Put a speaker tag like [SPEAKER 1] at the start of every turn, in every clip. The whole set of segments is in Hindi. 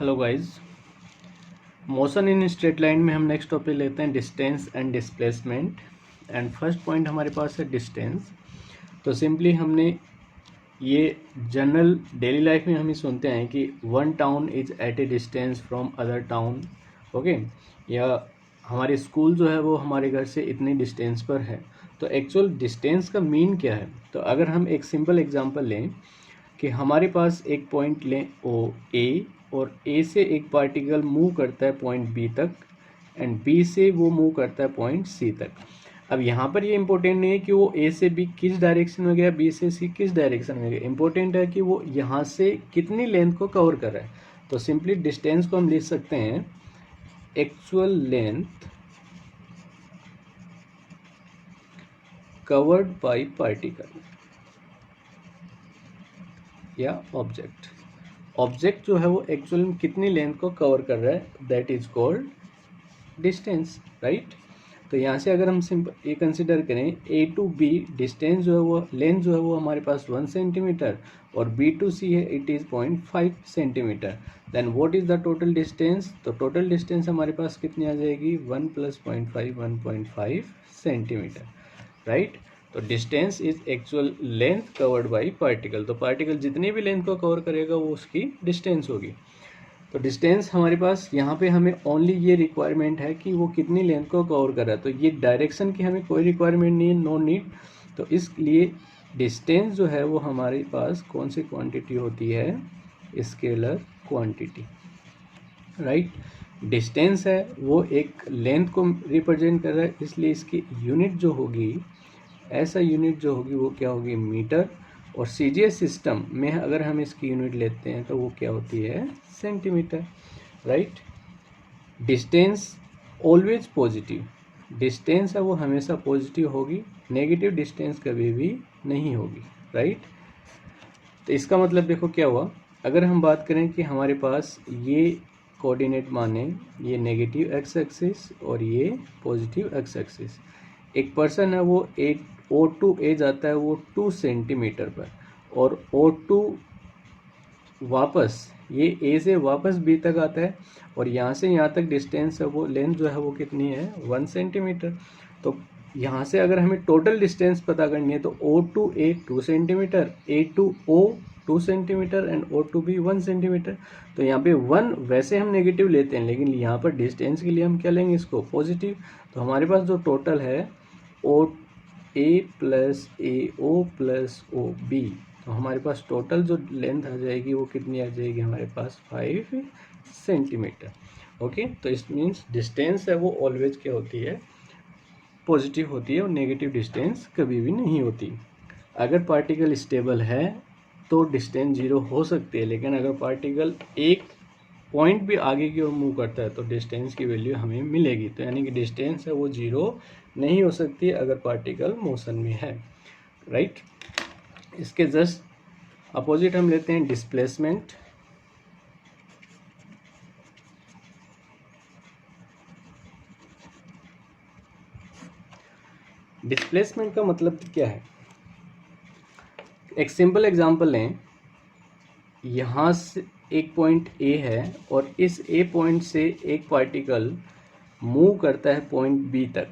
[SPEAKER 1] Hello guys, motion in straight line में हम नेक्स्ट टॉपिक लेते हैं distance and displacement. And first point हमारे पास है डिस्टेंस। तो सिंपली हमने ये जनरल डेली लाइफ में हम ही सुनते हैं कि one town is at a distance from other town, okay, या हमारे स्कूल जो है वो हमारे घर से इतनी डिस्टेंस पर है। तो एक्चुअल डिस्टेंस का मीन क्या है? तो अगर हम एक सिंपल एग्जांपल लें कि हमारे पास एक पॉइंट लें ओ ए, और ए से एक पार्टिकल मूव करता है पॉइंट बी तक, एंड बी से वो मूव करता है पॉइंट सी तक। अब यहाँ पर ये इंपॉर्टेंट नहीं है कि वो ए से बी किस डायरेक्शन में गया, बी से सी किस डायरेक्शन में गया, इंपॉर्टेंट है कि वो यहाँ से कितनी लेंथ को कवर कर रहा है। तो सिंपली डिस्टेंस को हम लिख सकते हैं actual length covered by particle या ऑब्जेक्ट। ऑब्जेक्ट जो है वो एक्चुअल में कितनी लेंथ को कवर कर रहा है, that is called distance, right. तो यहाँ से अगर हम सिंपल ये कंसिडर करें ए टू बी, डिस्टेंस जो है वो लेंथ जो है वो हमारे पास 1 सेंटीमीटर, और बी टू सी है it is 0.5 centimeter. Then what is the total distance? तो टोटल डिस्टेंस हमारे पास कितनी आ जाएगी, 1 + 0.5 1.5 सेंटीमीटर, राइट। तो distance is actual length covered by particle. तो पार्टिकल जितनी भी लेंथ को कवर करेगा वो उसकी डिस्टेंस होगी। तो डिस्टेंस हमारे पास यहाँ पे हमें ओनली ये रिक्वायरमेंट है कि वो कितनी लेंथ को कवर कर रहा है। तो ये डायरेक्शन की हमें कोई रिक्वायरमेंट नहीं है, नो नीड। तो इसलिए डिस्टेंस जो है वो हमारे पास कौन सी क्वांटिटी होती है, स्केलर क्वांटिटी, राइट। डिस्टेंस है वो एक लेंथ को रिप्रेजेंट कर रहा है, इसलिए इसकी यूनिट जो होगी, ऐसा यूनिट जो होगी वो क्या होगी, मीटर। और सीजीएस सिस्टम में अगर हम इसकी यूनिट लेते हैं तो वो क्या होती है, centimetre, right. Distance always positive, distance है वो हमेशा पॉजिटिव होगी, नेगेटिव डिस्टेंस कभी भी नहीं होगी, राइट। तो इसका मतलब देखो क्या हुआ, अगर हम बात करें कि हमारे पास ये कोऑर्डिनेट माने ये नेगेटिव एक्स एक्सिस और ये पॉजिटिव एक्स एक्सिस। एक पर्सन है वो ओ टू ए जाता है वो 2 सेंटीमीटर पर, और ओ टू वापस ये ए से वापस बी तक आता है, और यहाँ से यहाँ तक डिस्टेंस है वो लेंथ जो है वो कितनी है, 1 सेंटीमीटर। तो यहाँ से अगर हमें टोटल डिस्टेंस पता करनी है तो O to A 2 centimeter, A to O 2 centimeter, and O to B 1 centimeter. तो यहाँ पे 1 वैसे हम नेगेटिव लेते हैं, लेकिन यहाँ पर डिस्टेंस के लिए हम क्या लेंगे, इसको पॉजिटिव। तो हमारे पास जो टोटल है ओ ए प्लस ए ओ प्लस ओ बी, तो हमारे पास टोटल जो लेंथ आ जाएगी वो कितनी आ जाएगी, हमारे पास 5 सेंटीमीटर, ओके। तो इस मीन्स डिस्टेंस है वो ऑलवेज क्या होती है, पॉजिटिव होती है, और नेगेटिव डिस्टेंस कभी भी नहीं होती। अगर पार्टिकल स्टेबल है तो डिस्टेंस 0 हो सकती है, लेकिन अगर पार्टिकल एक पॉइंट भी आगे की ओर मूव करता है तो डिस्टेंस की वैल्यू हमें मिलेगी। तो यानी कि डिस्टेंस है वो 0 नहीं हो सकती अगर पार्टिकल मोशन में है, राइट। इसके जस्ट अपोजिट हम लेते हैं डिस्प्लेसमेंट। डिस्प्लेसमेंट का मतलब क्या है, एक सिंपल एग्जांपल लें। यहाँ से एक पॉइंट ए है, और इस ए पॉइंट से एक पार्टिकल मूव करता है पॉइंट बी तक,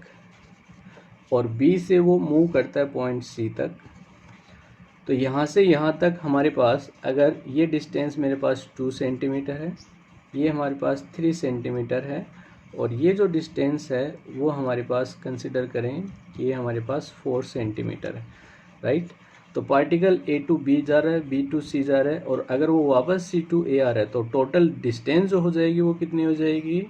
[SPEAKER 1] और बी से वो मूव करता है पॉइंट सी तक। तो यहाँ से यहाँ तक हमारे पास अगर ये डिस्टेंस मेरे पास 2 सेंटीमीटर है, ये हमारे पास 3 सेंटीमीटर है, और ये जो डिस्टेंस है वो हमारे पास कंसिडर करें कि ये हमारे पास 4 सेंटीमीटर है, राइट। तो पार्टिकल ए टू बी जा रहा है, बी टू सी जा रहा है, और अगर वो वापस सी टू ए आ रहा है तो टोटल डिस्टेंस जो हो जाएगी वो कितनी हो जाएगी,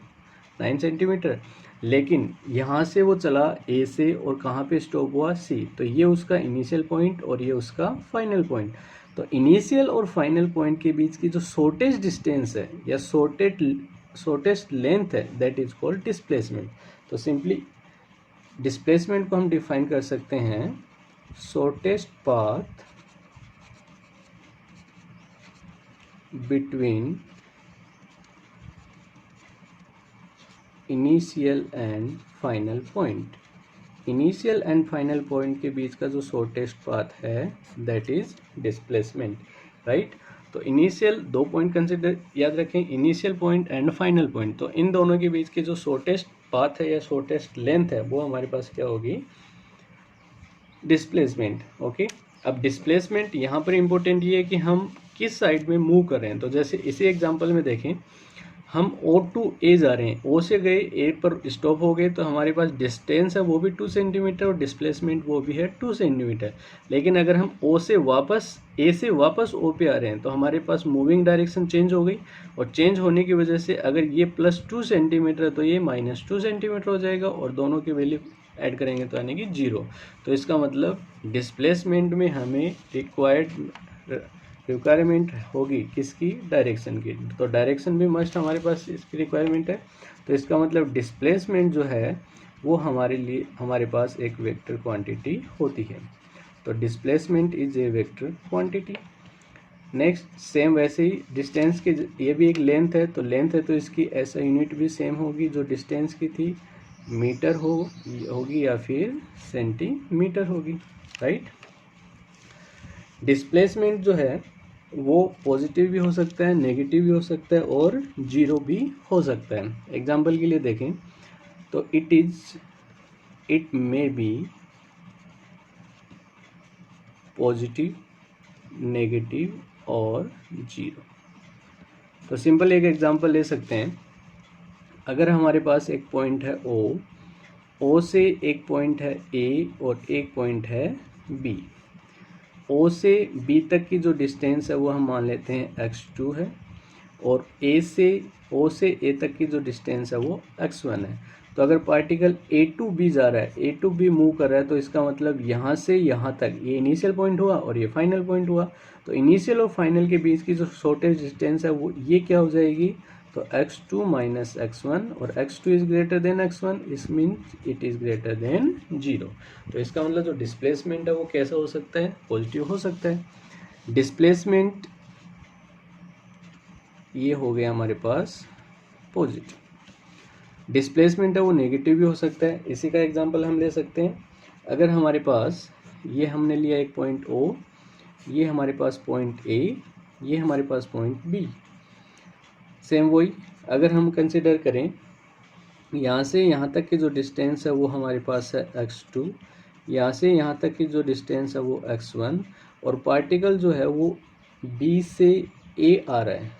[SPEAKER 1] 9 सेंटीमीटर। लेकिन यहाँ से वो चला ए से और कहाँ पे स्टॉप हुआ, सी। तो ये उसका इनिशियल पॉइंट और ये उसका फाइनल पॉइंट। तो इनिशियल और फाइनल पॉइंट के बीच की जो शॉर्टेस्ट डिस्टेंस है या शॉर्टेस्ट लेंथ है, दैट इज कॉल्ड डिस्प्लेसमेंट। तो सिंपली डिस्प्लेसमेंट को हम डिफाइन कर सकते हैं shortest path between initial and final point. Initial and final point के बीच का जो शॉर्टेस्ट पाथ है दैट इज डिस्प्लेसमेंट, राइट। तो इनिशियल 2 पॉइंट कंसिडर याद रखें, initial point and final point. तो इन दोनों के बीच की जो शॉर्टेस्ट पाथ है या शॉर्टेस्ट लेंथ है वो हमारे पास क्या होगी, डिस्प्लेसमेंट। ओके, अब डिस्प्लेसमेंट यहाँ पर इम्पोर्टेंट ये है कि हम किस साइड में मूव कर रहे हैं। तो जैसे इसी एग्जांपल में देखें, हम O टू A जा रहे हैं, O से गए A पर स्टॉप हो गए, तो हमारे पास डिस्टेंस है वो भी 2 सेंटीमीटर और डिस्प्लेसमेंट वो भी है 2 सेंटीमीटर। लेकिन अगर हम O से वापस A से वापस O पे आ रहे हैं तो हमारे पास मूविंग डायरेक्शन चेंज हो गई, और चेंज होने की वजह से अगर ये +2 सेंटीमीटर तो ये -2 सेंटीमीटर हो जाएगा, और दोनों की वैल्यू ऐड करेंगे तो यानी कि 0। तो इसका मतलब डिस्प्लेसमेंट में हमें रिक्वायरमेंट होगी किसकी, डायरेक्शन की। तो डायरेक्शन भी मस्ट हमारे पास इसकी रिक्वायरमेंट है। तो इसका मतलब डिस्प्लेसमेंट जो है वो हमारे लिए, हमारे पास एक वेक्टर क्वांटिटी होती है। तो displacement is a vector quantity. Next same वैसे ही डिस्टेंस की, ये भी एक लेंथ है, तो लेंथ है तो इसकी ऐसा यूनिट भी सेम होगी जो डिस्टेंस की थी, मीटर होगी या फिर सेंटीमीटर होगी, राइट। डिस्प्लेसमेंट जो है वो पॉजिटिव भी हो सकता है, नेगेटिव भी हो सकता है और 0 भी हो सकता है। एग्जाम्पल के लिए देखें तो it may be positive, negative और 0। तो सिंपल एक एग्जाम्पल ले सकते हैं। अगर हमारे पास एक पॉइंट है O से एक पॉइंट है A और एक पॉइंट है B। O से B तक की जो डिस्टेंस है वो हम मान लेते हैं x2 है, और O से A तक की जो डिस्टेंस है वो x1 है। तो अगर पार्टिकल A टू B जा रहा है, A टू B मूव कर रहा है, तो इसका मतलब यहाँ से यहाँ तक ये इनिशियल पॉइंट हुआ और ये फाइनल पॉइंट हुआ। तो इनिशियल और फाइनल के बीच की जो शॉर्टेस्ट डिस्टेंस है वो ये क्या हो जाएगी, तो x2 माइनस x1, और x2 is greater than x1, इस means it is greater than 0। तो इसका मतलब जो डिस्प्लेसमेंट है वो कैसा हो सकता है, पॉजिटिव हो सकता है। डिस्प्लेसमेंट ये हो गया हमारे पास पॉजिटिव। डिस्प्लेसमेंट है वो नेगेटिव भी हो सकता है। इसी का एग्जांपल हम ले सकते हैं। अगर हमारे पास ये हमने लिया एक पॉइंट O, ये हमारे पास पॉइंट A, ये हमारे पास पॉइंट B। सेम वही अगर हम कंसिडर करें, यहाँ से यहाँ तक की जो डिस्टेंस है वो हमारे पास है x2, यहाँ से यहाँ तक की जो डिस्टेंस है वो x1, और पार्टिकल जो है वो B से A आ रहा है।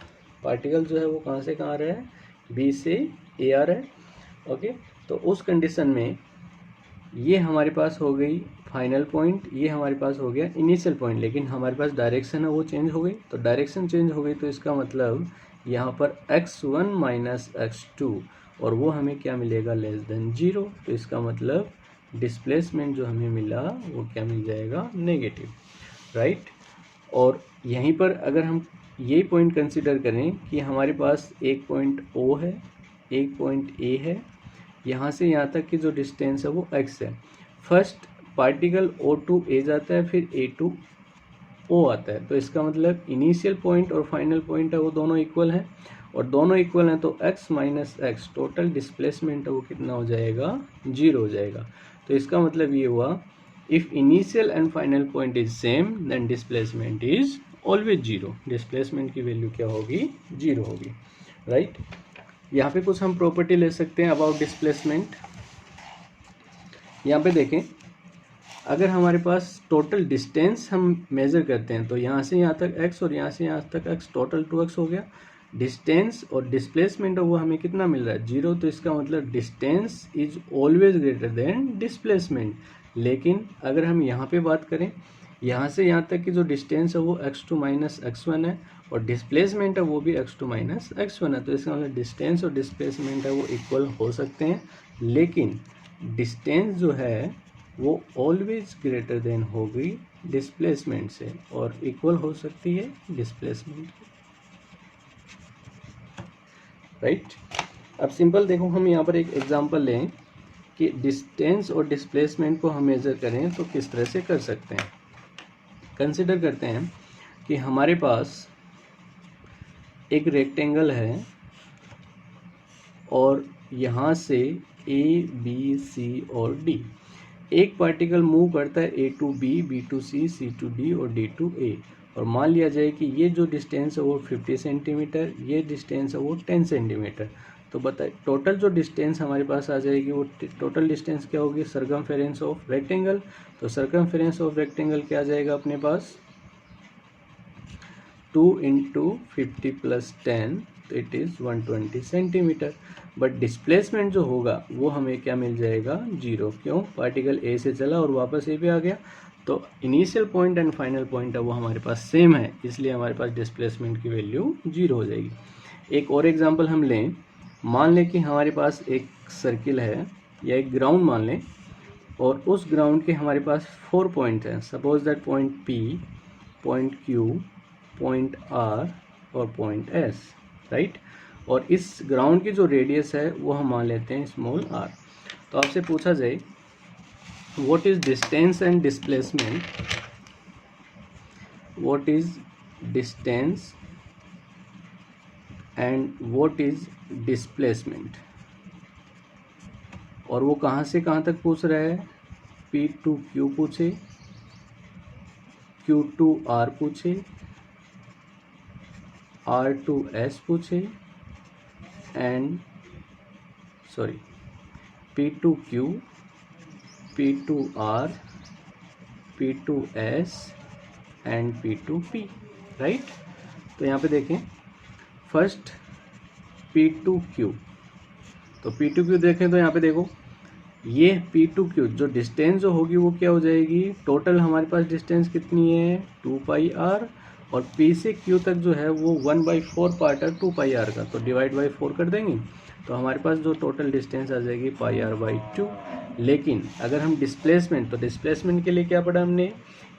[SPEAKER 1] पार्टिकल जो है वो कहाँ से कहाँ आ रहा है, B से A आ रहा है। ओके, तो उस कंडीशन में ये हमारे पास हो गई फाइनल पॉइंट, ये हमारे पास हो गया इनिशियल पॉइंट, लेकिन हमारे पास डायरेक्शन है वो चेंज हो गई। तो डायरेक्शन चेंज हो गई तो इसका मतलब यहाँ पर x1 माइनस x2, और वो हमें क्या मिलेगा, लेस देन 0। तो इसका मतलब डिस्प्लेसमेंट जो हमें मिला वो क्या मिल जाएगा, नेगेटिव, राइट। और यहीं पर अगर हम ये पॉइंट कंसिडर करें कि हमारे पास एक पॉइंट O है, एक पॉइंट A है, यहाँ से यहाँ तक की जो डिस्टेंस है वो x है। First particle O to A जाता है, फिर A टू O आता है। तो इसका मतलब इनिशियल पॉइंट और फाइनल पॉइंट है वो दोनों इक्वल हैं, और दोनों इक्वल हैं तो x minus x total displacement है वो कितना हो जाएगा, 0 हो जाएगा। तो इसका मतलब ये हुआ, if initial and final point is same then displacement is always 0। Displacement की वैल्यू क्या होगी, 0 होगी, राइट। यहाँ पे कुछ हम प्रॉपर्टी ले सकते हैं अबाउट डिस्प्लेसमेंट। यहाँ पे देखें, अगर हमारे पास टोटल डिस्टेंस हम मेज़र करते हैं तो यहाँ से यहाँ तक x और यहाँ से यहाँ तक x, टोटल 2x हो गया। डिस्टेंस और डिस्प्लेसमेंट वो हमें कितना मिल रहा है, 0। तो इसका मतलब distance is always greater than displacement. लेकिन अगर हम यहाँ पे बात करें, यहाँ से यहाँ तक की जो डिस्टेंस है वो x2 माइनस x1 है, और डिस्प्लेसमेंट है वो भी x2 माइनस x1 है। तो इसका मतलब डिस्टेंस और डिस्प्लेसमेंट है वो इक्वल हो सकते हैं, लेकिन डिस्टेंस जो है वो ऑलवेज ग्रेटर देन होगी डिस्प्लेसमेंट से, और इक्वल हो सकती है डिस्प्लेसमेंट, राइट। अब सिंपल देखो, हम यहाँ पर एक एग्जांपल लें कि डिस्टेंस और डिस्प्लेसमेंट को हम मेज़र करें तो किस तरह से कर सकते हैं। कंसिडर करते हैं कि हमारे पास एक रेक्टेंगल है, और यहाँ से A, B, C और D एक पार्टिकल मूव करता है A to B, B to C, C to D और D टू A। और मान लिया जाए कि ये जो डिस्टेंस है वो 50 सेंटीमीटर, ये डिस्टेंस है वो 10 सेंटीमीटर। तो बताइए टोटल जो डिस्टेंस हमारे पास आ जाएगी वो टोटल डिस्टेंस क्या होगी, सर्कमफेरेंस ऑफ रेक्टेंगल। तो सर्कमफेरेंस ऑफ रेक्टेंगल क्या आ जाएगा अपने पास, 2 इंटू 50 प्लस 10, तो it is 120 centimetre. But displacement जो होगा वो हमें क्या मिल जाएगा, 0। क्यों, पार्टिकल ए से चला और वापस ए पे आ गया, तो initial point and final point है वो हमारे पास सेम है, इसलिए हमारे पास डिस्प्लेसमेंट की वैल्यू 0 हो जाएगी। एक और एग्जांपल हम लें, मान लें कि हमारे पास एक सर्किल है या एक ग्राउंड मान लें, और उस ग्राउंड के हमारे पास 4 पॉइंट हैं। Suppose that point P, point Q, point R और पॉइंट S, राइट। और इस ग्राउंड की जो रेडियस है वो हम मान लेते हैं स्मॉल r। तो आपसे पूछा जाए what is distance and displacement, what is distance and what is displacement, और वो कहाँ से कहाँ तक पूछ रहा है, P to Q पूछे, Q to R पूछे, R to S पूछे, and sorry P to Q, P to R, P to S and P to P, right. तो यहाँ पे देखें फर्स्ट P to Q, तो P to Q देखें तो यहाँ पे देखो ये P to Q जो डिस्टेंस जो होगी वो क्या हो जाएगी, टोटल हमारे पास डिस्टेंस कितनी है 2 पाई r, और P से Q तक जो है वो 1/4 पार्ट है 2 पाई r का, तो डिवाइड बाई 4 कर देंगे, तो हमारे पास जो टोटल डिस्टेंस आ जाएगी पाई r/2। लेकिन अगर हम डिस्प्लेसमेंट, तो डिस्प्लेसमेंट के लिए क्या पढ़ा हमने,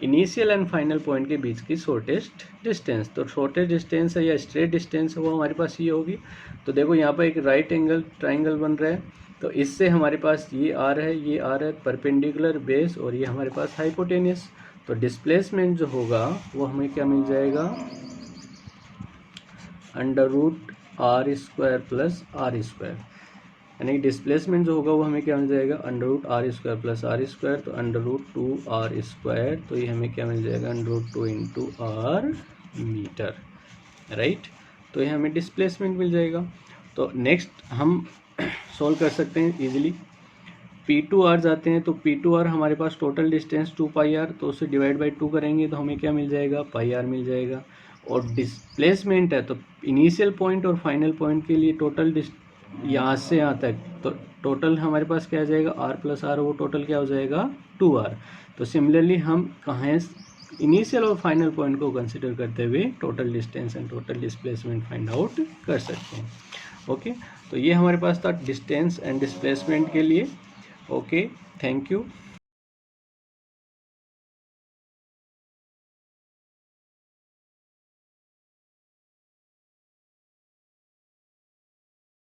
[SPEAKER 1] इनिशियल एंड फाइनल पॉइंट के बीच की शॉर्टेस्ट डिस्टेंस, तो शॉर्टेस्ट डिस्टेंस है या स्ट्रेट डिस्टेंस है वो हमारे पास ये होगी। तो देखो यहाँ पर एक राइट एंगल ट्राइंगल बन रहा है, तो इससे हमारे पास ये आर है, ये आर है परपेंडिकुलर बेस, और ये हमारे पास हाइपोटेनियस। तो डिस्प्लेसमेंट जो होगा वो हमें क्या मिल जाएगा, √r² प्लस r², यानी डिस्प्लेसमेंट जो होगा वो हमें क्या मिल जाएगा, √r² प्लस r², तो √2r², तो ये हमें क्या मिल जाएगा, √2 इंटू r मीटर, राइट। तो ये हमें डिस्प्लेसमेंट मिल जाएगा। तो नेक्स्ट हम सॉल्व कर सकते हैं इजीली, P to R जाते हैं, तो P to R हमारे पास टोटल डिस्टेंस 2 पाई r, तो उसे डिवाइड बाई 2 करेंगे तो हमें क्या मिल जाएगा, पाई r मिल जाएगा। और डिस्प्लेसमेंट है तो इनिशियल पॉइंट और फाइनल पॉइंट के लिए टोटल यहाँ से यहाँ तक, तो टोटल हमारे पास क्या आ जाएगा, r प्लस r, वो टोटल क्या हो जाएगा 2r। तो सिमिलरली हम कहाँ इनिशियल और फाइनल पॉइंट को कंसिडर करते हुए total distance and total displacement find out कर सकते हैं। ओके, तो ये हमारे पास था डिस्टेंस एंड डिस्प्लेसमेंट के लिए। Okay, thank you.